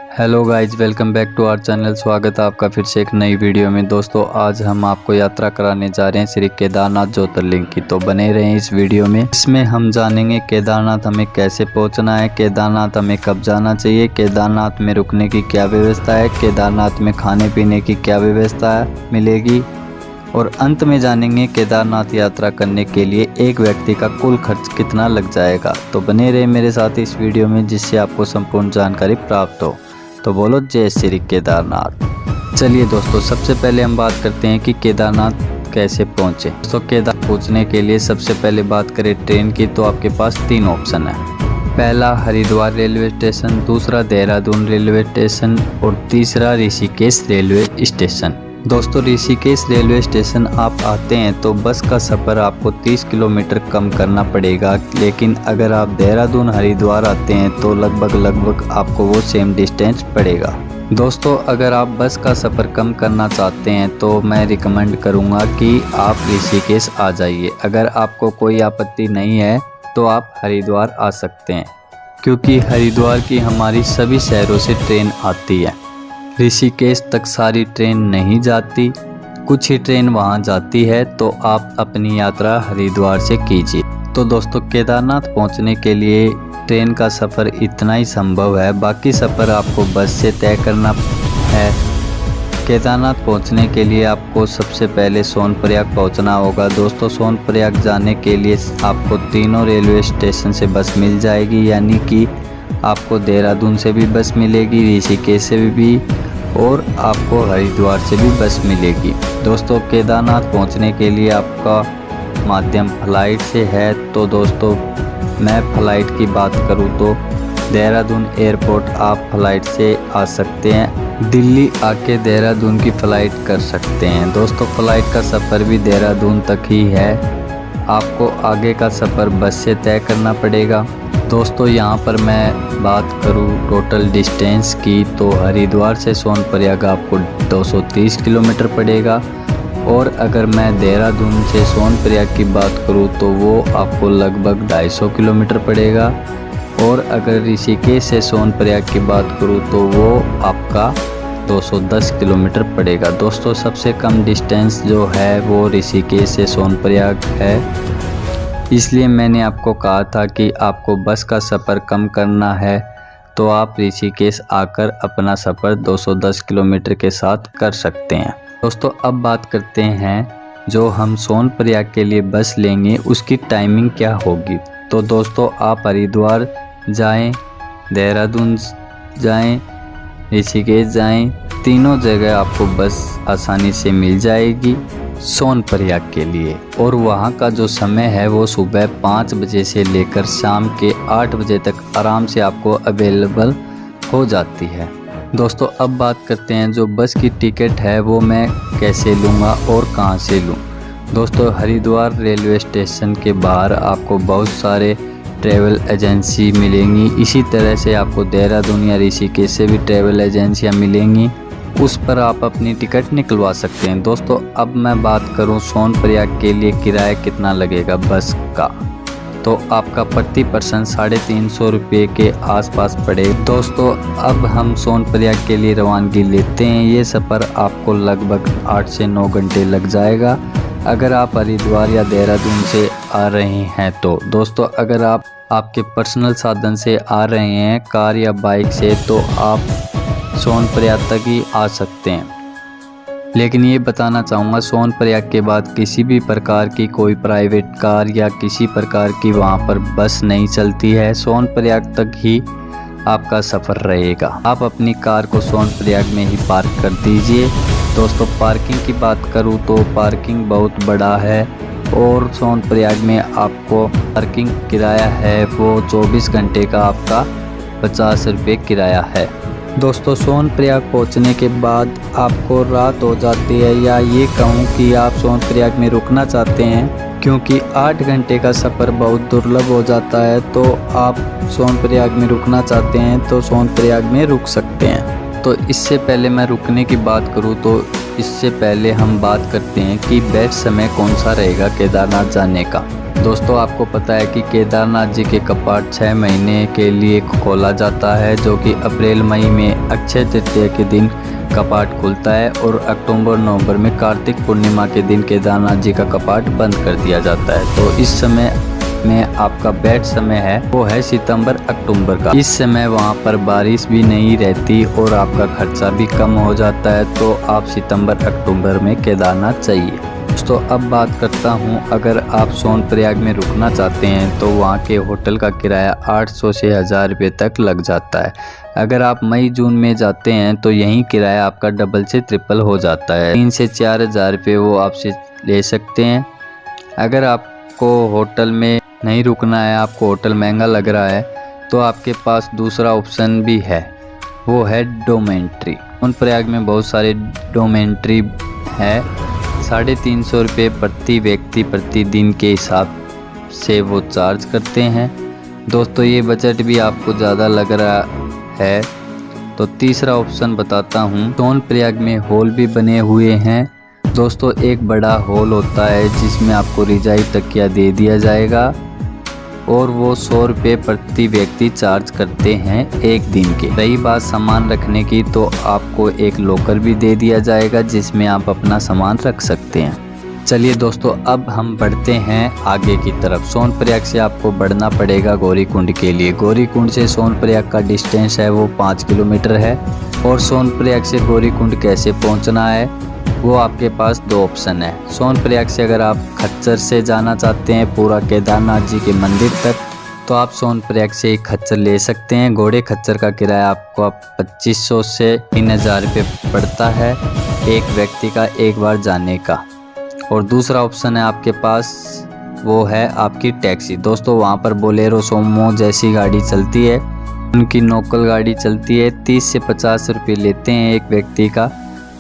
Hello guys, welcome back to our channel. स्वागत है आपका फिर से एक नई वीडियो में। दोस्तों, आज हम आपको यात्रा कराने जा रहे हैं श्री केदारनाथ ज्योतिर्लिंग की, तो बने रहें इस वीडियो में। इसमें हम जानेंगे केदारनाथ हमें कैसे पहुंचना है, केदारनाथ हमें कब जाना चाहिए, केदारनाथ में रुकने की क्या व्यवस्था है, केदारनाथ में खाने पीने की क्या व्यवस्था मिलेगी, और अंत में जानेंगे केदारनाथ यात्रा करने के लिए एक व्यक्ति का कुल खर्च कितना लग जाएगा। तो बने रहे मेरे साथ इस वीडियो में, जिससे आपको संपूर्ण जानकारी प्राप्त हो। तो बोलो जय श्री केदारनाथ। चलिए दोस्तों, सबसे पहले हम बात करते हैं कि केदारनाथ कैसे पहुंचे। तो केदारनाथ पहुंचने के लिए सबसे पहले बात करें ट्रेन की, तो आपके पास 3 ऑप्शन है। पहला हरिद्वार रेलवे स्टेशन, दूसरा देहरादून रेलवे स्टेशन और तीसरा ऋषिकेश रेलवे स्टेशन। दोस्तों, ऋषिकेश रेलवे स्टेशन आप आते हैं तो बस का सफ़र आपको 30 किलोमीटर कम करना पड़ेगा, लेकिन अगर आप देहरादून हरिद्वार आते हैं तो लगभग आपको वो सेम डिस्टेंस पड़ेगा। दोस्तों, अगर आप बस का सफ़र कम करना चाहते हैं तो मैं रिकमेंड करूंगा कि आप ऋषिकेश आ जाइए। अगर आपको कोई आपत्ति नहीं है तो आप हरिद्वार आ सकते हैं, क्योंकि हरिद्वार की हमारी सभी शहरों से ट्रेन आती है। ऋषिकेश तक सारी ट्रेन नहीं जाती, कुछ ही ट्रेन वहां जाती है, तो आप अपनी यात्रा हरिद्वार से कीजिए। तो दोस्तों, केदारनाथ पहुंचने के लिए ट्रेन का सफ़र इतना ही संभव है, बाकी सफ़र आपको बस से तय करना है। केदारनाथ पहुंचने के लिए आपको सबसे पहले सोनप्रयाग पहुंचना होगा। दोस्तों, सोनप्रयाग जाने के लिए आपको तीनों रेलवे स्टेशन से बस मिल जाएगी, यानी कि आपको देहरादून से भी बस मिलेगी, ऋषिकेश से भी और आपको हरिद्वार से भी बस मिलेगी। दोस्तों, केदारनाथ पहुंचने के लिए आपका माध्यम फ्लाइट से है। तो दोस्तों, मैं फ़्लाइट की बात करूं तो देहरादून एयरपोर्ट आप फ़्लाइट से आ सकते हैं, दिल्ली आके देहरादून की फ़्लाइट कर सकते हैं। दोस्तों, फ़्लाइट का सफ़र भी देहरादून तक ही है, आपको आगे का सफ़र बस से तय करना पड़ेगा। दोस्तों, यहाँ पर मैं बात करूँ टोटल डिस्टेंस की, तो हरिद्वार से सोनप्रयाग आपको 230 किलोमीटर पड़ेगा, और अगर मैं देहरादून से सोनप्रयाग की बात करूँ तो वो आपको लगभग 250 किलोमीटर पड़ेगा, और अगर ऋषिकेश से सोनप्रयाग की बात करूँ तो वो आपका 210 किलोमीटर पड़ेगा। दोस्तों, सबसे कम डिस्टेंस जो है वो ऋषिकेश से सोनप्रयाग है, इसलिए मैंने आपको कहा था कि आपको बस का सफ़र कम करना है तो आप ऋषिकेश आकर अपना सफ़र 210 किलोमीटर के साथ कर सकते हैं। दोस्तों, अब बात करते हैं जो हम सोनप्रयाग के लिए बस लेंगे उसकी टाइमिंग क्या होगी। तो दोस्तों, आप हरिद्वार जाएं, देहरादून जाएं, ऋषिकेश जाएं, तीनों जगह आपको बस आसानी से मिल जाएगी सोनप्रयाग के लिए, और वहाँ का जो समय है वो सुबह 5 बजे से लेकर शाम के 8 बजे तक आराम से आपको अवेलेबल हो जाती है। दोस्तों, अब बात करते हैं जो बस की टिकट है वो मैं कैसे लूँगा और कहाँ से लूँ। दोस्तों, हरिद्वार रेलवे स्टेशन के बाहर आपको बहुत सारे ट्रैवल एजेंसी मिलेंगी, इसी तरह से आपको देहरादून या ऋषिकेश से भी ट्रैवल एजेंसियाँ मिलेंगी, उस पर आप अपनी टिकट निकलवा सकते हैं। दोस्तों, अब मैं बात करूं सोनप्रयाग के लिए किराया कितना लगेगा बस का, तो आपका प्रति पर्सन 350 रुपये के आसपास पड़े। दोस्तों, अब हम सोनप्रयाग के लिए रवानगी लेते हैं। ये सफ़र आपको लगभग 8 से 9 घंटे लग जाएगा अगर आप हरिद्वार या देहरादून से आ रहे हैं तो। दोस्तों, अगर आप आपके पर्सनल साधन से आ रहे हैं, कार या बाइक से, तो आप सोनप्रयाग तक ही आ सकते हैं। लेकिन ये बताना चाहूँगा, सोनप्रयाग के बाद किसी भी प्रकार की कोई प्राइवेट कार या किसी प्रकार की वहाँ पर बस नहीं चलती है, सोनप्रयाग तक ही आपका सफ़र रहेगा। आप अपनी कार को सोनप्रयाग में ही पार्क कर दीजिए। दोस्तों, पार्किंग की बात करूँ तो पार्किंग बहुत बड़ा है, और सोनप्रयाग में आपको पार्किंग किराया है वो 24 घंटे का आपका 50 रुपये किराया है। दोस्तों, सोनप्रयाग पहुंचने के बाद आपको रात हो जाती है, या ये कहूँ कि आप सोनप्रयाग में रुकना चाहते हैं, क्योंकि 8 घंटे का सफ़र बहुत दुर्लभ हो जाता है, तो आप सोनप्रयाग में रुकना चाहते हैं तो सोनप्रयाग में रुक सकते हैं। तो इससे पहले मैं रुकने की बात करूँ तो इससे पहले हम बात करते हैं कि बेस्ट समय कौन सा रहेगा केदारनाथ जाने का। दोस्तों आपको पता है कि केदारनाथ जी के कपाट 6 महीने के लिए खोला जाता है, जो कि अप्रैल मई में अक्षय तृतीया के दिन कपाट खुलता है और अक्टूबर नवंबर में कार्तिक पूर्णिमा के दिन केदारनाथ जी का कपाट बंद कर दिया जाता है। तो इस समय में आपका बेस्ट समय है वो है सितंबर अक्टूबर का। इस समय वहाँ पर बारिश भी नहीं रहती और आपका खर्चा भी कम हो जाता है। तो आप सितंबर अक्टूबर में केदारनाथ चाहिए। दोस्तों अब बात करता हूँ, अगर आप सोनप्रयाग में रुकना चाहते हैं तो वहाँ के होटल का किराया 800 से 1000 रुपये तक लग जाता है। अगर आप मई जून में जाते हैं तो यहीं किराया आपका डबल से ट्रिपल हो जाता है। 3 से 4 हज़ार रुपये वो आपसे ले सकते हैं। अगर आपको होटल में नहीं रुकना है, आपको होटल महंगा लग रहा है, तो आपके पास दूसरा ऑप्शन भी है, वो है डोमेंट्री। सोनप्रयाग में बहुत सारे डोमेंट्री है। 350 रुपये प्रति व्यक्ति प्रतिदिन के हिसाब से वो चार्ज करते हैं। दोस्तों ये बजट भी आपको ज़्यादा लग रहा है तो तीसरा ऑप्शन बताता हूँ। सोनप्रयाग में हॉल भी बने हुए हैं। दोस्तों एक बड़ा हॉल होता है जिसमें आपको रजाई तकिया दे दिया जाएगा और वो 100 रुपये प्रति व्यक्ति चार्ज करते हैं एक दिन के। रही बात सामान रखने की, तो आपको एक लॉकर भी दे दिया जाएगा जिसमें आप अपना सामान रख सकते हैं। चलिए दोस्तों अब हम बढ़ते हैं आगे की तरफ। सोनप्रयाग से आपको बढ़ना पड़ेगा गौरीकुंड के लिए। गौरीकुंड से सोनप्रयाग का डिस्टेंस है वो 5 किलोमीटर है। और सोनप्रयाग से गौरीकुंड कैसे पहुँचना है वो आपके पास 2 ऑप्शन है। सोनप्रयाग से अगर आप खच्चर से जाना चाहते हैं पूरा केदारनाथ जी के मंदिर तक, तो आप सोनप्रयाग से ही खच्चर ले सकते हैं। घोड़े खच्चर का किराया आपको 2500 से 3000 रुपये पड़ता है एक व्यक्ति का एक बार जाने का। और दूसरा ऑप्शन है आपके पास, वो है आपकी टैक्सी। दोस्तों वहाँ पर बोलेरो, सोमो जैसी गाड़ी चलती है, उनकी लोकल गाड़ी चलती है। 30 से 50 रुपये लेते हैं एक व्यक्ति का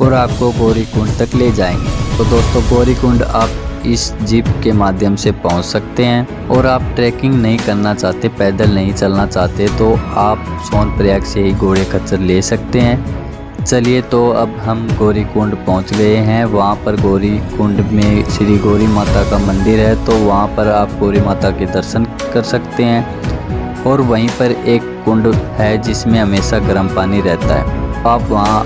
और आपको गौरीकुंड तक ले जाएंगे। तो दोस्तों गौरीकुंड आप इस जीप के माध्यम से पहुंच सकते हैं। और आप ट्रैकिंग नहीं करना चाहते, पैदल नहीं चलना चाहते, तो आप सोनप्रयाग से ही घोड़े खच्चर ले सकते हैं। चलिए तो अब हम गौरीकुंड पहुंच गए हैं। वहां पर गौरीकुंड में श्री गौरी माता का मंदिर है, तो वहां पर आप गौरी माता के दर्शन कर सकते हैं। और वहीं पर एक कुंड है जिसमें हमेशा गर्म पानी रहता है, आप वहाँ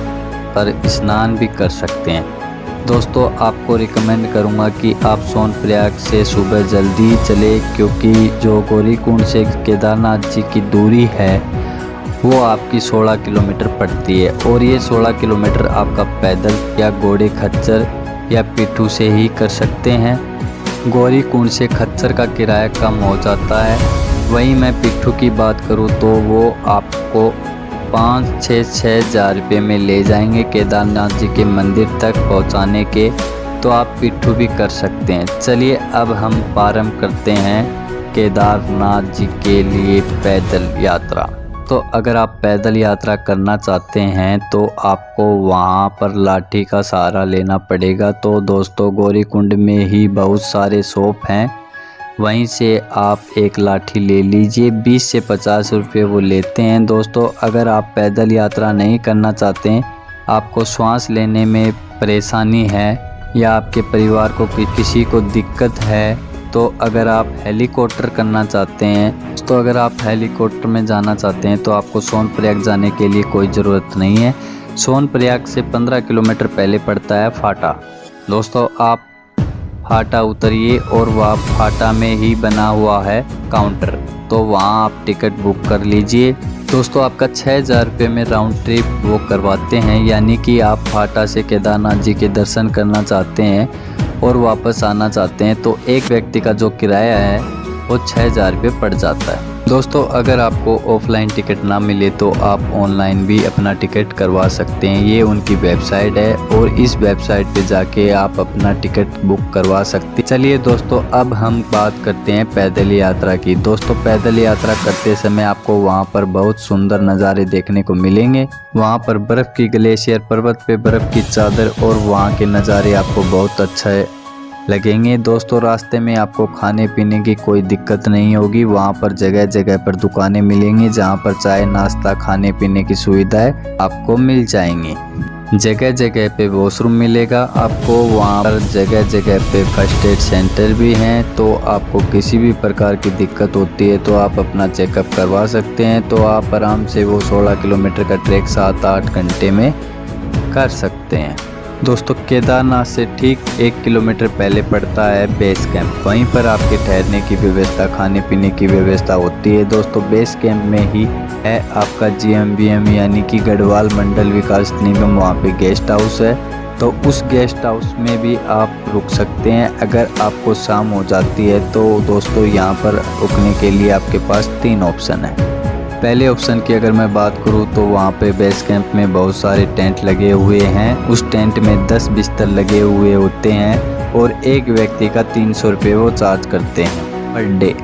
पर स्नान भी कर सकते हैं। दोस्तों आपको रिकमेंड करूंगा कि आप सोनप्रयाग से सुबह जल्दी चले, क्योंकि जो गौरीकुंड से केदारनाथ जी की दूरी है वो आपकी 16 किलोमीटर पड़ती है। और ये 16 किलोमीटर आपका पैदल या घोड़े खच्चर या पिट्ठू से ही कर सकते हैं। गौरीकुंड से खच्चर का किराया कम हो जाता है। वहीं मैं पिट्ठू की बात करूँ तो वो आपको 5-6 हज़ार रुपये में ले जाएंगे केदारनाथ जी के मंदिर तक पहुंचाने के। तो आप पिट्ठू भी कर सकते हैं। चलिए अब हम प्रारंभ करते हैं केदारनाथ जी के लिए पैदल यात्रा। तो अगर आप पैदल यात्रा करना चाहते हैं तो आपको वहां पर लाठी का सहारा लेना पड़ेगा। तो दोस्तों गौरीकुंड में ही बहुत सारे शॉप हैं, वहीं से आप एक लाठी ले लीजिए। 20 से 50 रुपये वो लेते हैं। दोस्तों अगर आप पैदल यात्रा नहीं करना चाहते हैं, आपको सांस लेने में परेशानी है या आपके परिवार को किसी को दिक्कत है, तो अगर आप हेलीकॉप्टर करना चाहते हैं, तो अगर आप हेलीकॉप्टर में जाना चाहते हैं तो आपको सोनप्रयाग जाने के लिए कोई ज़रूरत नहीं है। सोनप्रयाग से 15 किलोमीटर पहले पड़ता है फाटा। दोस्तों आप फाटा उतरिए और वह फाटा में ही बना हुआ है काउंटर, तो वहाँ आप टिकट बुक कर लीजिए। दोस्तों आपका 6000 रुपये में राउंड ट्रिप वो करवाते हैं, यानी कि आप फाटा से केदारनाथ जी के दर्शन करना चाहते हैं और वापस आना चाहते हैं, तो एक व्यक्ति का जो किराया है वो 6000 रुपये पड़ जाता है। दोस्तों अगर आपको ऑफलाइन टिकट ना मिले तो आप ऑनलाइन भी अपना टिकट करवा सकते हैं। ये उनकी वेबसाइट है और इस वेबसाइट पे जाके आप अपना टिकट बुक करवा सकते हैं। चलिए दोस्तों अब हम बात करते हैं पैदल यात्रा की। दोस्तों पैदल यात्रा करते समय आपको वहाँ पर बहुत सुंदर नज़ारे देखने को मिलेंगे। वहाँ पर बर्फ़ की ग्लेशियर, पर्वत पे बर्फ़ की चादर और वहाँ के नज़ारे आपको बहुत अच्छा लगेंगे। दोस्तों रास्ते में आपको खाने पीने की कोई दिक्कत नहीं होगी। वहाँ पर जगह जगह पर दुकानें मिलेंगी जहाँ पर चाय नाश्ता खाने पीने की सुविधाएं आपको मिल जाएंगी। जगह जगह पे वॉशरूम मिलेगा आपको। वहाँ पर जगह जगह पे फर्स्ट एड सेंटर भी हैं। तो आपको किसी भी प्रकार की दिक्कत होती है तो आप अपना चेकअप करवा सकते हैं। तो आप आराम से वो 16 किलोमीटर का ट्रैक 7-8 घंटे में कर सकते हैं। दोस्तों केदारनाथ से ठीक 1 किलोमीटर पहले पड़ता है बेस कैंप। वहीं पर आपके ठहरने की व्यवस्था, खाने पीने की व्यवस्था होती है। दोस्तों बेस कैंप में ही है आपका GMVM यानी कि गढ़वाल मंडल विकास निगम, वहाँ पे गेस्ट हाउस है। तो उस गेस्ट हाउस में भी आप रुक सकते हैं। अगर आपको शाम हो जाती है तो दोस्तों यहाँ पर रुकने के लिए आपके पास 3 ऑप्शन है। पहले ऑप्शन की अगर मैं बात करूँ तो वहाँ पे बेस कैंप में बहुत सारे टेंट लगे हुए हैं। उस टेंट में 10 बिस्तर लगे हुए होते हैं और एक व्यक्ति का 300 रुपये वो चार्ज करते हैं पर डे।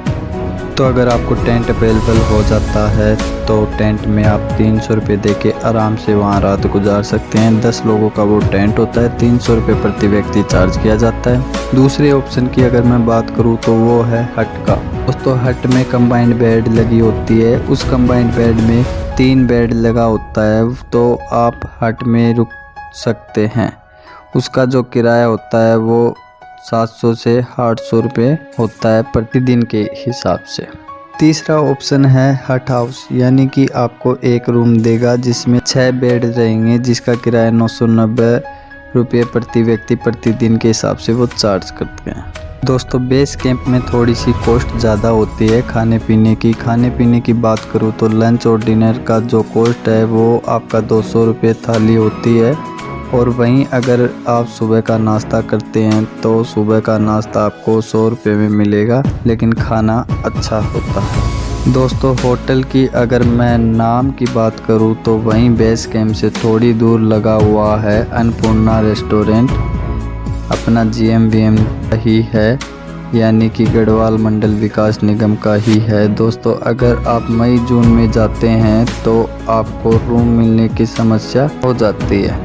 तो अगर आपको टेंट अवेलेबल हो जाता है तो टेंट में आप 300 रुपये दे के आराम से वहाँ रात गुजार सकते हैं। 10 लोगों का वो टेंट होता है, 300 रुपये प्रति व्यक्ति चार्ज किया जाता है। दूसरे ऑप्शन की अगर मैं बात करूँ तो वो है हट का। दोस्तों हट में कंबाइंड बेड लगी होती है। उस कंबाइंड बेड में 3 बेड लगा होता है तो आप हट में रुक सकते हैं। उसका जो किराया होता है वो 700 से 800 रुपये होता है प्रतिदिन के हिसाब से। तीसरा ऑप्शन है हट हाउस, यानी कि आपको एक रूम देगा जिसमें 6 बेड रहेंगे, जिसका किराया 990 रुपये प्रति व्यक्ति प्रतिदिन के हिसाब से वो चार्ज करते हैं। दोस्तों बेस कैंप में थोड़ी सी कॉस्ट ज़्यादा होती है खाने पीने की बात करूँ तो लंच और डिनर का जो कॉस्ट है वो आपका 200 रुपये थाली होती है। और वहीं अगर आप सुबह का नाश्ता करते हैं तो सुबह का नाश्ता आपको 100 रुपये में मिलेगा, लेकिन खाना अच्छा होता है। दोस्तों होटल की अगर मैं नाम की बात करूं तो वहीं बेस कैंप से थोड़ी दूर लगा हुआ है अन्नपूर्णा रेस्टोरेंट, अपना GMVM ही है, यानी कि गढ़वाल मंडल विकास निगम का ही है। दोस्तों अगर आप मई जून में जाते हैं तो आपको रूम मिलने की समस्या हो जाती है,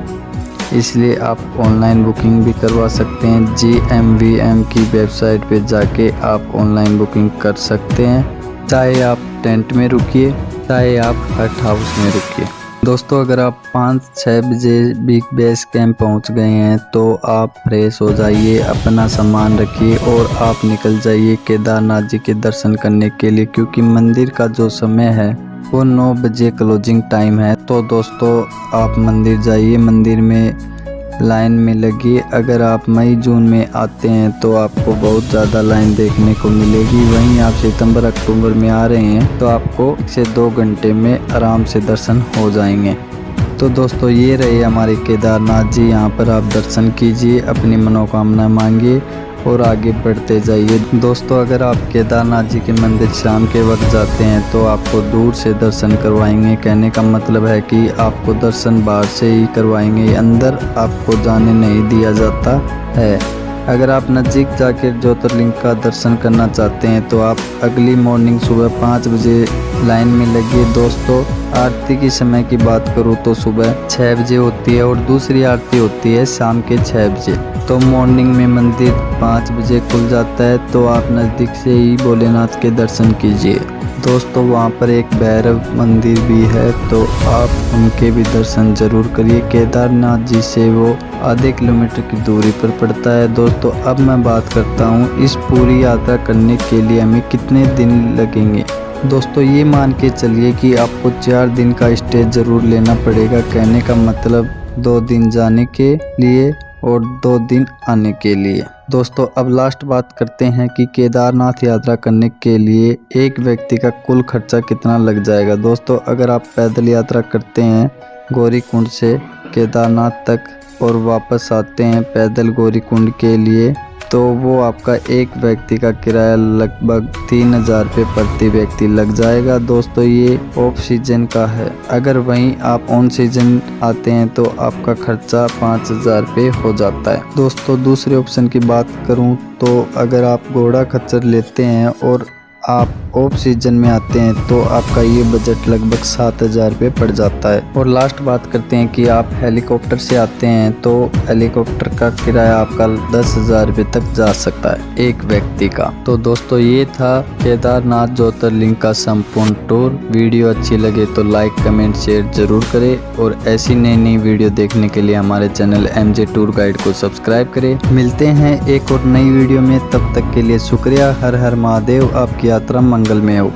इसलिए आप ऑनलाइन बुकिंग भी करवा सकते हैं। GMVM की वेबसाइट पे जाके आप ऑनलाइन बुकिंग कर सकते हैं। चाहे आप टेंट में रुकिए, चाहे आप हट हाउस में रुकिए। दोस्तों अगर आप 5-6 बजे भी बेस कैंप पहुंच गए हैं तो आप फ्रेश हो जाइए, अपना सामान रखिए और आप निकल जाइए केदारनाथ जी के दर्शन करने के लिए, क्योंकि मंदिर का जो समय है वो 9 बजे क्लोजिंग टाइम है। तो दोस्तों आप मंदिर जाइए, मंदिर में लाइन में लगिए। अगर आप मई जून में आते हैं तो आपको बहुत ज़्यादा लाइन देखने को मिलेगी। वहीं आप सितंबर अक्टूबर में आ रहे हैं तो आपको 1 से 2 घंटे में आराम से दर्शन हो जाएंगे। तो दोस्तों ये रहे हमारे केदारनाथ जी, यहाँ पर आप दर्शन कीजिए, अपनी मनोकामना मांगिए और आगे बढ़ते जाइए। दोस्तों अगर आप केदारनाथ जी के मंदिर शाम के वक्त जाते हैं तो आपको दूर से दर्शन करवाएंगे। कहने का मतलब है कि आपको दर्शन बाहर से ही करवाएंगे, अंदर आपको जाने नहीं दिया जाता है। अगर आप नज़दीक जाकर ज्योतिर्लिंग का दर्शन करना चाहते हैं तो आप अगली मॉर्निंग सुबह 5 बजे लाइन में लगिए। दोस्तों आरती की समय की बात करूँ तो सुबह 6 बजे होती है और दूसरी आरती होती है शाम के 6 बजे। तो मॉर्निंग में मंदिर 5 बजे खुल जाता है, तो आप नज़दीक से ही भोलेनाथ के दर्शन कीजिए। दोस्तों वहाँ पर एक भैरव मंदिर भी है, तो आप उनके भी दर्शन ज़रूर करिए। केदारनाथ जी से वो आधे किलोमीटर की दूरी पर पड़ता है। दोस्तों अब मैं बात करता हूँ इस पूरी यात्रा करने के लिए हमें कितने दिन लगेंगे। दोस्तों ये मान के चलिए कि आपको 4 दिन का स्टे ज़रूर लेना पड़ेगा। कहने का मतलब 2 दिन जाने के लिए और 2 दिन आने के लिए। दोस्तों अब लास्ट बात करते हैं कि केदारनाथ यात्रा करने के लिए एक व्यक्ति का कुल खर्चा कितना लग जाएगा। दोस्तों अगर आप पैदल यात्रा करते हैं गौरीकुंड से केदारनाथ तक और वापस आते हैं पैदल गौरीकुंड के लिए, तो वो आपका एक व्यक्ति का किराया लगभग 3000 रुपये प्रति व्यक्ति लग जाएगा। दोस्तों ये ऑफ सीजन का है, अगर वहीं आप ऑन सीजन आते हैं तो आपका खर्चा 5000 रुपये हो जाता है। दोस्तों दूसरे ऑप्शन की बात करूं तो अगर आप घोड़ा खच्चर लेते हैं और आप ऑफ सीजन में आते हैं तो आपका ये बजट लगभग 7,000 रुपये पड़ जाता है। और लास्ट बात करते हैं कि आप हेलीकॉप्टर से आते हैं तो हेलीकॉप्टर का किराया आपका 10,000 रुपये तक जा सकता है एक व्यक्ति का। तो दोस्तों ये था केदारनाथ ज्योतिर्लिंग का संपूर्ण टूर। वीडियो अच्छी लगे तो लाइक कमेंट शेयर जरूर करें और ऐसी नई वीडियो देखने के लिए हमारे चैनल MJ टूर गाइड को सब्सक्राइब करें। मिलते हैं एक और नई वीडियो में, तब तक के लिए शुक्रिया। हर हर महादेव, आपकी यात्रा मंगलमय हो।